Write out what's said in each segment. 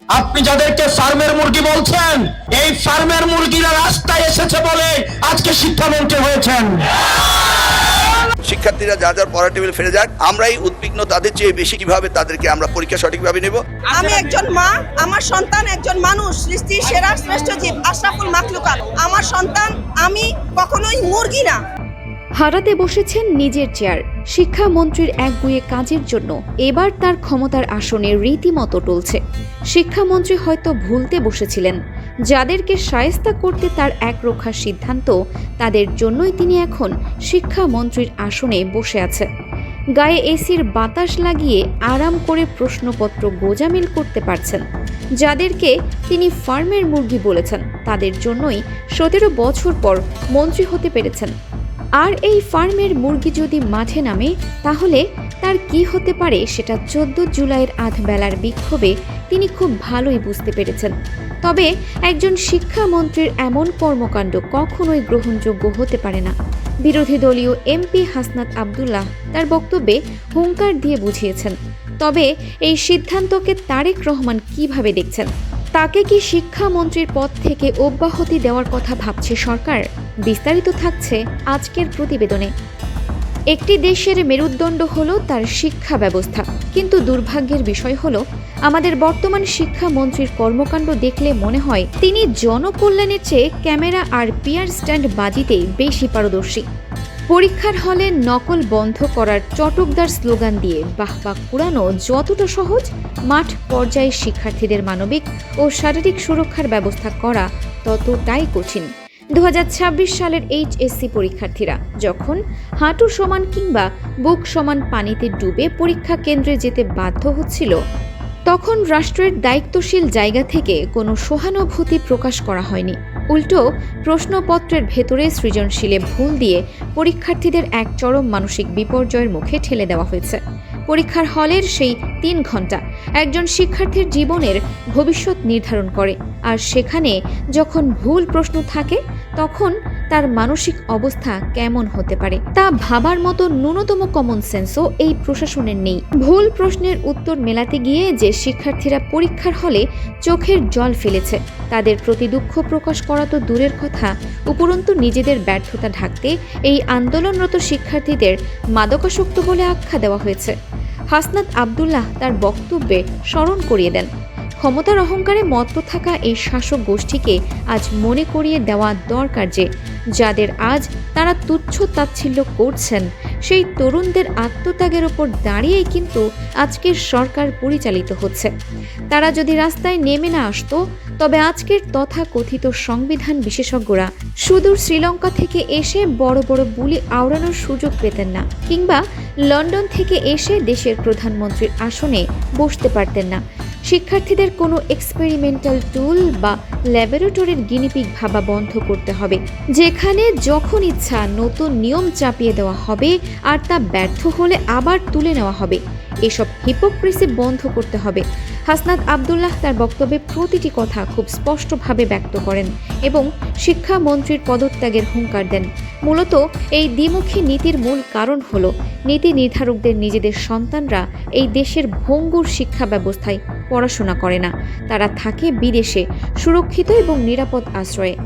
আপনি যাদেরকে ফার্মের মুরগি বলছেন, এই ফার্মের মুরগিরা রাস্তায় এসেছে বলে আজকে শিক্ষামন্ত্রী হয়েছেন। শিক্ষার্থীরা যা যার পড়ার টেবিল ফিরে যাক, আমরাই উদ্বিগ্ন তাদের চেয়ে বেশি কিভাবে তাদেরকে আমরা পরীক্ষা সঠিকভাবে নেব। আমি একজন মা, আমার সন্তান একজন মানুষ, সৃষ্টির সেরা শ্রেষ্ঠ জীব, আশরাফুল মাখলুকাত। আমার সন্তান, আমি কখনোই মুরগি না। হারাতে বসেছেন নিজের চেয়ার। শিক্ষামন্ত্রীর একগুঁয়ে কাজের জন্য এবার তার ক্ষমতার আসনে রীতিমতো টলছে। শিক্ষামন্ত্রী হয়তো ভুলতে বসেছিলেন, যাদেরকে শায়েস্তা করতে তার একরোখা সিদ্ধান্ত, তাদের জন্যই তিনি এখন শিক্ষামন্ত্রীর আসনে বসে আছে। গায়ে এসির বাতাস লাগিয়ে আরাম করে প্রশ্নপত্র গোজামিল করতে পারছেন। যাদেরকে তিনি ফার্মের মুরগি বলেছেন, তাদের জন্যই 17 বছর পর মন্ত্রী হতে পেরেছেন। আর এই ফার্মের মুরগি যদি মাঠে নামে, তাহলে তার কি হতে পারে সেটা 14 জুলাইয়ের আধবেলার বিক্ষোভে তিনি খুব ভালোই বুঝতে পেরেছেন। তবে একজন শিক্ষামন্ত্রীর এমন কর্মকাণ্ড কখনোই গ্রহণযোগ্য হতে পারে না। বিরোধী দলীয় এমপি হাসনাত আবদুল্লাহ তার বক্তব্যে হুঙ্কার দিয়ে বুঝিয়েছেন। তবে এই সিদ্ধান্তকে তারেক রহমান কিভাবে দেখছেন? তাকে কি শিক্ষামন্ত্রীর পদ থেকে অব্যাহতি দেওয়ার কথা ভাবছে সরকার? বিস্তারিত থাকছে আজকের প্রতিবেদনে। একটি দেশের মেরুদণ্ড হলো তার শিক্ষা ব্যবস্থা, কিন্তু দুর্ভাগ্যের বিষয় হলো আমাদের বর্তমান শিক্ষামন্ত্রীর কর্মকাণ্ড দেখলে মনে হয় তিনি জনকল্যাণের চেয়ে ক্যামেরা আর পিয়ার স্ট্যান্ড বাজিতেই বেশি পারদর্শী। পরীক্ষার হলে নকল বন্ধ করার চটকদার স্লোগান দিয়ে বাহবা কুড়ানো যতটা সহজ, মাঠ পর্যায়ে শিক্ষার্থীদের মানবিক ও শারীরিক সুরক্ষার ব্যবস্থা করা ততটাই কঠিন। 2026 সালের এইচএসসি পরীক্ষার্থীরা যখন হাঁটু সমান কিংবা বুক সমান পানিতে ডুবে পরীক্ষা কেন্দ্রে যেতে বাধ্য হচ্ছিল, তখন রাষ্ট্রের দায়িত্বশীল জায়গা থেকে কোনো সহানুভূতি প্রকাশ করা হয়নি। উল্টো প্রশ্নপত্রের ভেতরে সৃজনশীলে ভুল দিয়ে পরীক্ষার্থীদের এক চরম মানসিক বিপর্যয়ের মুখে ঠেলে দেওয়া হয়েছে। পরীক্ষার হলের সেই 3 ঘন্টা একজন শিক্ষার্থীর জীবনের ভবিষ্যৎ নির্ধারণ করে, আর সেখানে যখন ভুল প্রশ্ন থাকে, তখন তার মানসিক অবস্থা কেমন হতে পারে তা ভাবার মতো ন্যূনতম কমন সেন্সও এই প্রশাসনের নেই। ভুল প্রশ্নের উত্তর মেলাতে গিয়ে যে শিক্ষার্থীরা পরীক্ষার হলে চোখের জল ফেলেছে, তাদের প্রতি দুঃখ প্রকাশ করা তো দূরের কথা, উপরন্তু নিজেদের ব্যর্থতা ঢাকতে এই আন্দোলনরত শিক্ষার্থীদের মাদকাসক্ত বলে আখ্যা দেওয়া হয়েছে। হাসনাত আবদুল্লাহ তার বক্তব্যে স্মরণ করিয়ে দেন, ক্ষমতার অহংকারে মত্ত থাকা এই শাসক গোষ্ঠীকে আজ মনে করিয়ে দেওয়া দরকার যে যাদের আজ তারা তুচ্ছ তাচ্ছিল্য করছেন, সেই তরুণদের আত্মত্যাগের ওপর দাঁড়িয়েই কিন্তু আজকের সরকার পরিচালিত হচ্ছে। তারা যদি রাস্তায় নেমে না আসতো, তবে আজকের তথাকথিত সংবিধান বিশেষজ্ঞরা সুদূর শ্রীলঙ্কা থেকে এসে বড় বড় বুলি আওড়ানোর সুযোগ পেতেন না, কিংবা লন্ডন থেকে এসে দেশের প্রধানমন্ত্রীর আসনে বসতে পারতেন না। শিক্ষার্থীদের কোনো এক্সপেরিমেন্টাল টুল বা ল্যাবরেটরির গিনিপিগ ভাবা বন্ধ করতে হবে, যেখানে যখন ইচ্ছা নতুন নিয়ম চাপিয়ে দেওয়া হবে আর তা ব্যর্থ হলে আবার তুলে নেওয়া হবে। এসব হিপোক্রেসি বন্ধ করতে হবে। হাসনাত আবদুল্লাহ তার বক্তব্যে প্রতিটি কথা খুব স্পষ্টভাবে ব্যক্ত করেন এবং শিক্ষামন্ত্রীর পদত্যাগের হুঙ্কার দেন। মূলত এই দ্বিমুখী নীতির মূল কারণ হল নীতি নির্ধারকদের নিজেদের সন্তানরা এই দেশের ভঙ্গুর শিক্ষা ব্যবস্থায় পড়াশোনা করে না, তারা থাকে বিদেশে সুরক্ষিত এবং নিরাপদ আশ্রয়ে।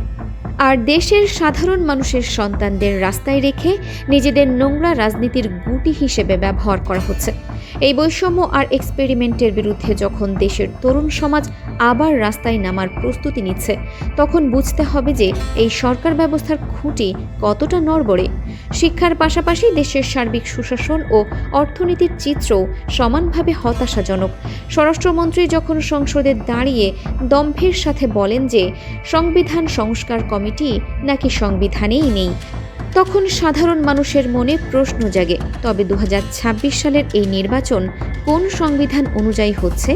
আর দেশের সাধারণ মানুষের সন্তানদের রাস্তায় রেখে নিজেদের নোংরা রাজনীতির গুটি হিসেবে ব্যবহার করা হচ্ছে। এই বৈষম্য আর এক্সপেরিমেন্টের বিরুদ্ধে যখন দেশের তরুণ সমাজ আবার রাস্তায় নামার প্রস্তুতি নিচ্ছে, তখন বুঝতে হবে যে এই সরকার ব্যবস্থার খুঁটি কতটা নড়বড়ে। শিক্ষার পাশাপাশি দেশের সার্বিক সুশাসন ও অর্থনীতির চিত্রও সমানভাবে হতাশাজনক। স্বরাষ্ট্রমন্ত্রী যখন সংসদে দাঁড়িয়ে দম্ভের সাথে বলেন যে সংবিধান সংস্কার কমিটি নাকি সংবিধানেই নেই, তখন সাধারণ মানুষের মনে প্রশ্ন জাগে, তবে 2026 সালের এই নির্বাচন কোন সংবিধান অনুযায়ী হচ্ছে?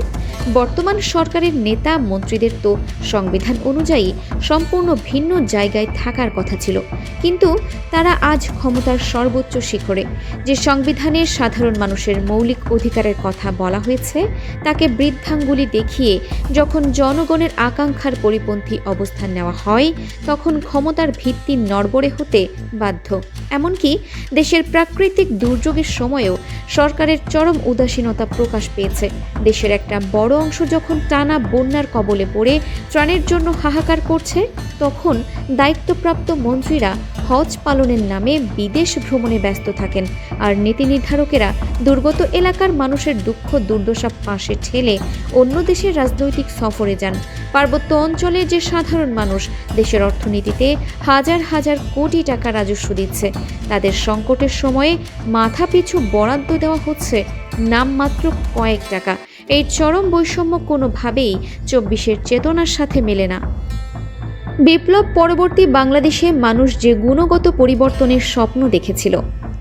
বর্তমান সরকারের নেতা মন্ত্রীদের তো সংবিধান অনুযায়ী সম্পূর্ণ ভিন্ন জায়গায় থাকার কথা ছিল, কিন্তু তারা আজ ক্ষমতার সর্বোচ্চ শিখরে। যে সংবিধানে সাধারণ মানুষের মৌলিক অধিকারের কথা বলা হয়েছে, তাকে বৃদ্ধাঙ্গুলি দেখিয়ে যখন জনগণের আকাঙ্ক্ষার পরিপন্থী অবস্থান নেওয়া হয়, তখন ক্ষমতার ভিত্তি নড়বড়ে হতে বাধ্য। এমনকি দেশের প্রাকৃতিক দুর্যোগের সময়েও সরকারের চরম উদাসীনতা প্রকাশ পেয়েছে। দেশের একটা বড় অংশ যখন টানা বন্যার কবলে পড়ে ত্রাণের জন্য হাহাকার করছে, তখন দায়িত্বপ্রাপ্ত মন্ত্রীরা হজ পালনের নামে বিদেশ ভ্রমণে ব্যস্ত থাকেন, আর নীতি নির্ধারকেরা দুর্গত এলাকার মানুষের দুঃখ দুর্দশা পাশে ঠেলে অন্য দেশের রাজনৈতিক সফরে যান। পার্বত্য অঞ্চলে যে সাধারণ মানুষ দেশের অর্থনীতিতে হাজার হাজার কোটি টাকা রাজস্ব দিচ্ছে, তাদের সংকটের সময়ে মাথাপিছু বরাদ্দ দেওয়া হচ্ছে নামমাত্র কয়েক টাকা। এই চরম বৈষম্য কোনোভাবেই ২৪-এর চেতনার সাথে মেলে না। বিপ্লব পরবর্তী বাংলাদেশে মানুষ যে গুণগত পরিবর্তনের স্বপ্ন দেখেছিল,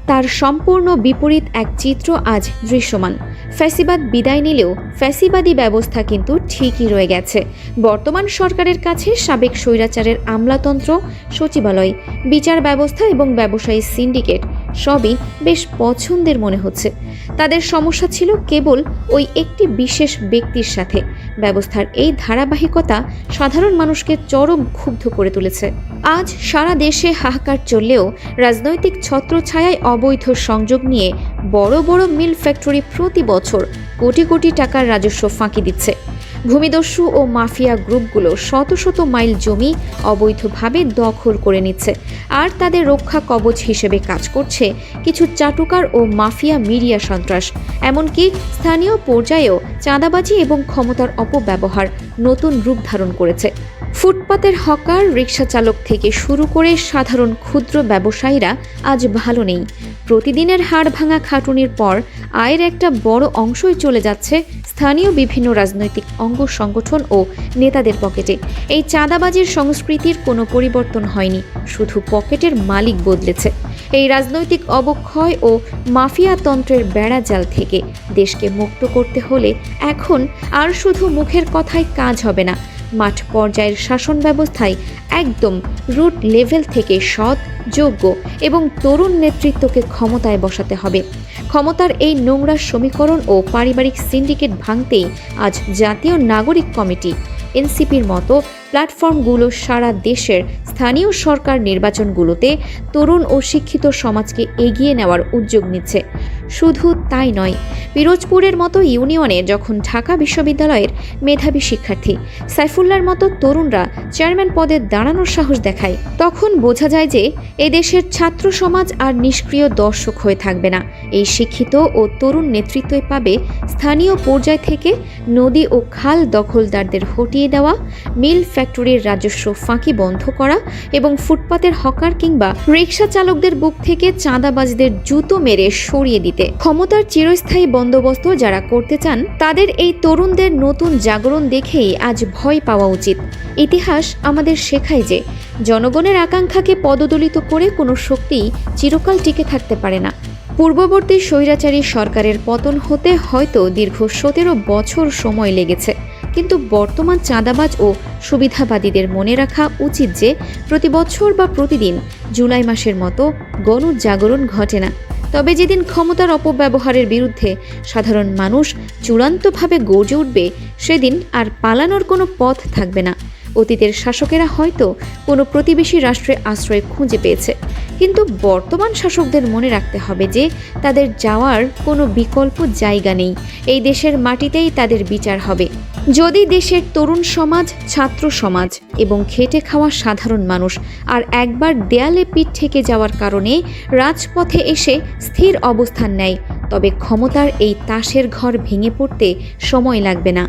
তার সম্পূর্ণ বিপরীত এক চিত্র আজ দৃশ্যমান। ফ্যাসিবাদ বিদায় নিলেও ফ্যাসিবাদী ব্যবস্থা কিন্তু ঠিকই রয়ে গেছে। বর্তমান সরকারের কাছে সাবেক স্বৈরাচারের আমলাতন্ত্র, সচিবালয়, বিচার ব্যবস্থা এবং ব্যবসায়ী সিন্ডিকেট সবই বেশ পছন্দের মনে হচ্ছে। তাদের সমস্যা ছিল কেবল ওই একটি বিশেষ ব্যক্তির সাথে। ব্যবস্থার এই ধারাবাহিকতা সাধারণ মানুষকে চরম ক্ষুব্ধ করে তুলেছে। আজ সারা দেশে হাহাকার চললেও রাজনৈতিক ছত্রছায়ায় অবৈধ সংযোগ নিয়ে বড় বড় মিল ফ্যাক্টরি প্রতি বছর কোটি কোটি টাকার রাজস্ব ফাঁকি দিচ্ছে। ভূমিদস্যু ও মাফিয়া গ্রুপগুলো শত শত মাইল জমি অবৈধভাবে দখল করে নিচ্ছে, আর তাদের রক্ষা কবচ হিসেবে কাজ করছে কিছু চাটুকার ও মাফিয়া মিডিয়া সন্ত্রাস। এমনকি স্থানীয় পর্যায়েও চাঁদাবাজি এবং ক্ষমতার অপব্যবহার নতুন রূপ ধারণ করেছে। ফুটপাতের হকার, রিকশা চালক থেকে শুরু করে সাধারণ ক্ষুদ্র ব্যবসায়ীরা আজ ভালো নেই। প্রতিদিনের হাড় ভাঙা খাটুনির পর আয়ের একটা বড় অংশই চলে যাচ্ছে স্থানীয় বিভিন্ন রাজনৈতিক অঙ্গ সংগঠন ও নেতাদের পকেটে। এই চাঁদাবাজির সংস্কৃতির কোনো পরিবর্তন হয়নি, শুধু পকেটের মালিক বদলেছে। এই রাজনৈতিক অবক্ষয় ও মাফিয়াতন্ত্রের বেড়াজাল থেকে দেশকে মুক্ত করতে হলে এখন আর শুধু মুখের কথায় কাজ হবে না। মাঠ পর্যায়ের শাসন ব্যবস্থায় একদম রুট লেভেল থেকে সৎ, যোগ্য এবং তরুণ নেতৃত্বকে ক্ষমতায় বসাতে হবে। ক্ষমতার এই নোংরা সমীকরণ ও পারিবারিক সিন্ডিকেট ভাঙতেই আজ জাতীয় নাগরিক কমিটি, এনসিপির মতো প্ল্যাটফর্মগুলো সারা দেশের স্থানীয় সরকার নির্বাচনগুলোতে তরুণ ও শিক্ষিত সমাজকে এগিয়ে নেওয়ার উদ্যোগ নিচ্ছে। শুধু তাই নয়, পিরোজপুরের মতো ইউনিয়নে যখন ঢাকা বিশ্ববিদ্যালয়ের মেধাবী শিক্ষার্থী সাইফুল্লাহর মতো তরুণরা চেয়ারম্যান পদে দাঁড়ানোর সাহস দেখায়, তখন বোঝা যায় যে এদেশের ছাত্র সমাজ আর নিষ্ক্রিয় দর্শক হয়ে থাকবে না। এই শিক্ষিত ও তরুণ নেতৃত্বই পাবে স্থানীয় পর্যায় থেকে নদী ও খাল দখলদারদের হটিয়ে দেওয়া, মিল ফ্যাক্টরির রাজস্ব ফাঁকি বন্ধ করা এবং ফুটপাতের হকার কিংবা রিকশা চালকদের বুক থেকে চাঁদাবাজদের জুতো মেরে সরিয়ে দিতে। ক্ষমতার চিরস্থায়ী বন্দোবস্ত যারা করতে চান, তাদের এই তরুণদের নতুন জাগরণ দেখেই আজ ভয় পাওয়া উচিত। ইতিহাস আমাদের শেখায় যে জনগণের আকাঙ্ক্ষাকে পদদলিত করে কোনো শক্তিই চিরকাল টিকে থাকতে পারে না। পূর্ববর্তী স্বৈরাচারী সরকারের পতন হতে হয়তো দীর্ঘ 17 বছর সময় লেগেছে, কিন্তু বর্তমান চাঁদাবাজ ও সুবিধাবাদীদের মনে রাখা উচিত যে প্রতি বছর বা প্রতিদিন জুলাই মাসের মতো গণজাগরণ ঘটে না। তবে যেদিন ক্ষমতার অপব্যবহারের বিরুদ্ধে সাধারণ মানুষ চূড়ান্তভাবে গর্জে উঠবে, সেদিন আর পালানোর কোনো পথ থাকবে না। অতীতের শাসকেরা হয়তো কোনো প্রতিবেশী রাষ্ট্রে আশ্রয় খুঁজে পেয়েছে, কিন্তু বর্তমান শাসকদের মনে রাখতে হবে যে তাদের যাওয়ার কোনো বিকল্প জায়গা নেই। এই দেশের মাটিতেই তাদের বিচার হবে। যদি দেশের তরুণ সমাজ, ছাত্র সমাজ এবং খেটে খাওয়া সাধারণ মানুষ আর একবার দেয়ালে পিঠ ঠেকে যাওয়ার কারণে রাজপথে এসে স্থির অবস্থান নেয়, তবে ক্ষমতার এই তাসের ঘর ভেঙে পড়তে সময় লাগবে না।